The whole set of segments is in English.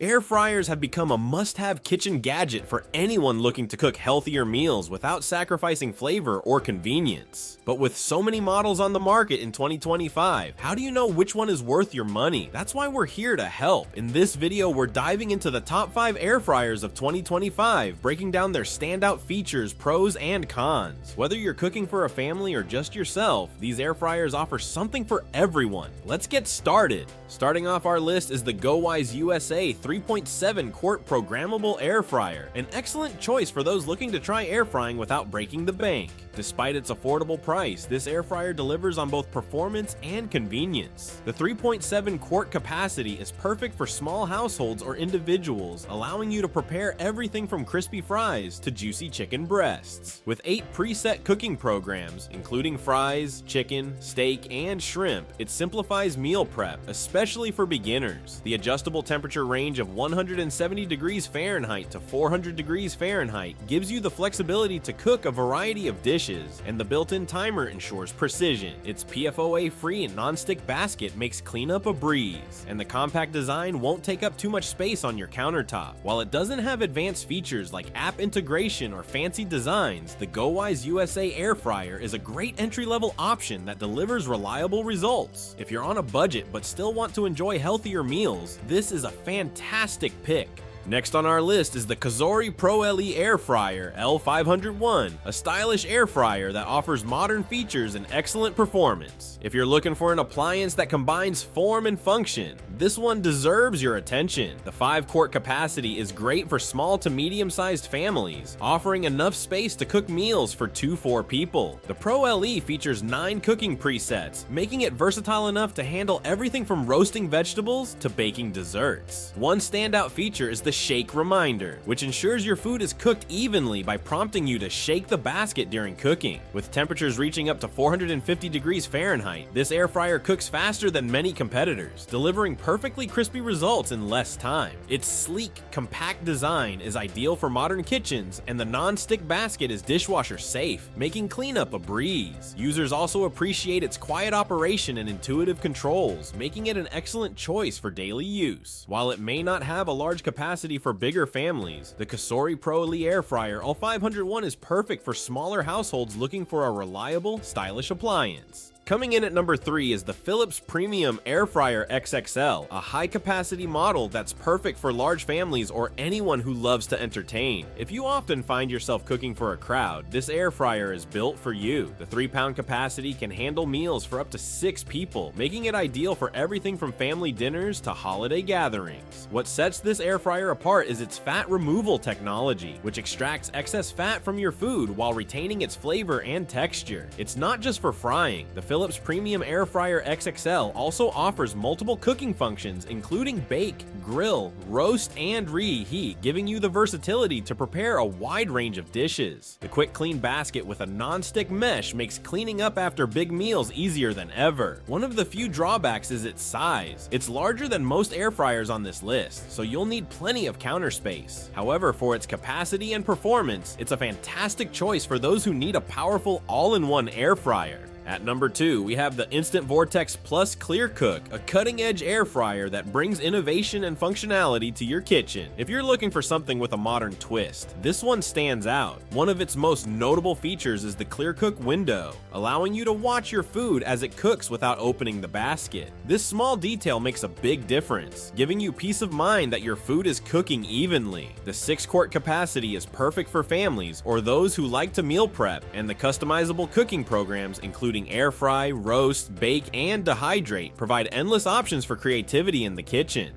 Air fryers have become a must-have kitchen gadget for anyone looking to cook healthier meals without sacrificing flavor or convenience. But with so many models on the market in 2025, how do you know which one is worth your money? That's why we're here to help. In this video, we're diving into the top 5 air fryers of 2025, breaking down their standout features, pros, and cons. Whether you're cooking for a family or just yourself, these air fryers offer something for everyone. Let's get started. Starting off our list is the GoWISE USA 3.7 quart programmable air fryer, an excellent choice for those looking to try air frying without breaking the bank. Despite its affordable price, this air fryer delivers on both performance and convenience. The 3.7 quart capacity is perfect for small households or individuals, allowing you to prepare everything from crispy fries to juicy chicken breasts. With 8 preset cooking programs, including fries, chicken, steak, and shrimp, it simplifies meal prep, especially for beginners. The adjustable temperature range of 170 degrees Fahrenheit to 400 degrees Fahrenheit gives you the flexibility to cook a variety of dishes, and the built-in timer ensures precision. Its PFOA-free and non-stick basket makes cleanup a breeze, and the compact design won't take up too much space on your countertop. While it doesn't have advanced features like app integration or fancy designs, the GoWISE USA air fryer is a great entry-level option that delivers reliable results. If you're on a budget but still want to enjoy healthier meals, this is a fantastic pick. Next on our list is the Cosori Pro LE Air Fryer L501, a stylish air fryer that offers modern features and excellent performance. If you're looking for an appliance that combines form and function, this one deserves your attention. The 5-quart capacity is great for small to medium-sized families, offering enough space to cook meals for 2-4 people. The Pro LE features 9 cooking presets, making it versatile enough to handle everything from roasting vegetables to baking desserts. One standout feature is the Shake Reminder, which ensures your food is cooked evenly by prompting you to shake the basket during cooking. With temperatures reaching up to 450 degrees Fahrenheit, this air fryer cooks faster than many competitors, delivering perfectly crispy results in less time. Its sleek, compact design is ideal for modern kitchens, and the non-stick basket is dishwasher safe, making cleanup a breeze. Users also appreciate its quiet operation and intuitive controls, making it an excellent choice for daily use. While it may not have a large capacity for bigger families, the Cosori Pro LE Air Fryer L501 is perfect for smaller households looking for a reliable, stylish appliance. Coming in at number 3 is the Philips Premium Air Fryer XXL, a high-capacity model that's perfect for large families or anyone who loves to entertain. If you often find yourself cooking for a crowd, this air fryer is built for you. The 3-pound capacity can handle meals for up to 6 people, making it ideal for everything from family dinners to holiday gatherings. What sets this air fryer apart is its fat removal technology, which extracts excess fat from your food while retaining its flavor and texture. It's not just for frying. The Philips Premium Air Fryer XXL also offers multiple cooking functions, including bake, grill, roast, and reheat, giving you the versatility to prepare a wide range of dishes. The quick clean basket with a non-stick mesh makes cleaning up after big meals easier than ever. One of the few drawbacks is its size. It's larger than most air fryers on this list, so you'll need plenty of counter space. However, for its capacity and performance, it's a fantastic choice for those who need a powerful all-in-one air fryer. At number 2, we have the Instant Vortex Plus ClearCook, a cutting-edge air fryer that brings innovation and functionality to your kitchen. If you're looking for something with a modern twist, this one stands out. One of its most notable features is the ClearCook window, allowing you to watch your food as it cooks without opening the basket. This small detail makes a big difference, giving you peace of mind that your food is cooking evenly. The 6-quart capacity is perfect for families or those who like to meal prep, and the customizable cooking programs, including air fry, roast, bake, and dehydrate, provide endless options for creativity in the kitchen.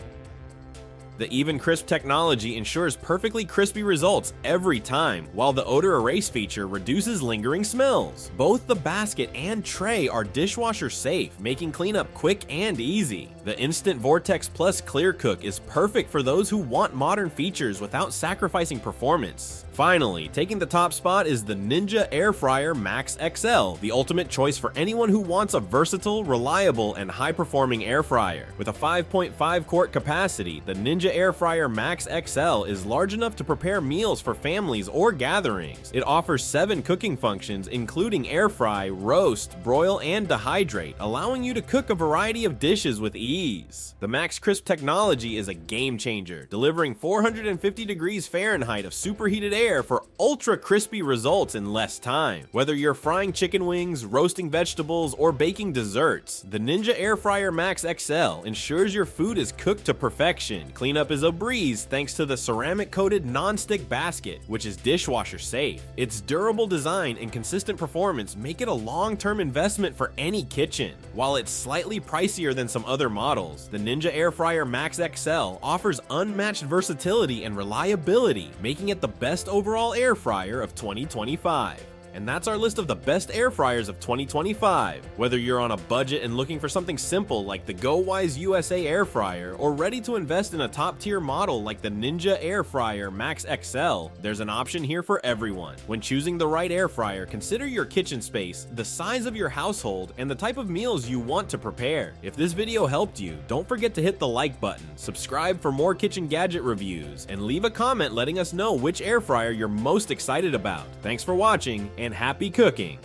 The Even Crisp technology ensures perfectly crispy results every time, while the odor erase feature reduces lingering smells. Both the basket and tray are dishwasher safe, making cleanup quick and easy. The Instant Vortex Plus ClearCook is perfect for those who want modern features without sacrificing performance. Finally, taking the top spot is the Ninja Air Fryer Max XL, the ultimate choice for anyone who wants a versatile, reliable, and high-performing air fryer. With a 5.5 quart capacity, the Ninja Ninja Airfryer Max XL is large enough to prepare meals for families or gatherings. It offers 7 cooking functions including air fry, roast, broil, and dehydrate, allowing you to cook a variety of dishes with ease. The Max Crisp technology is a game changer, delivering 450 degrees Fahrenheit of superheated air for ultra crispy results in less time. Whether you're frying chicken wings, roasting vegetables, or baking desserts, the Ninja Airfryer Max XL ensures your food is cooked to perfection. Cleanup is a breeze thanks to the ceramic-coated non-stick basket, which is dishwasher safe. Its durable design and consistent performance make it a long-term investment for any kitchen. While it's slightly pricier than some other models, the Ninja Airfryer Max XL offers unmatched versatility and reliability, making it the best overall air fryer of 2025. And that's our list of the best air fryers of 2025. Whether you're on a budget and looking for something simple like the GoWISE USA air fryer, or ready to invest in a top-tier model like the Ninja Airfryer Max XL, there's an option here for everyone. When choosing the right air fryer, consider your kitchen space, the size of your household, and the type of meals you want to prepare. If this video helped you, don't forget to hit the like button, subscribe for more kitchen gadget reviews, and leave a comment letting us know which air fryer you're most excited about. Thanks for watching, and happy cooking!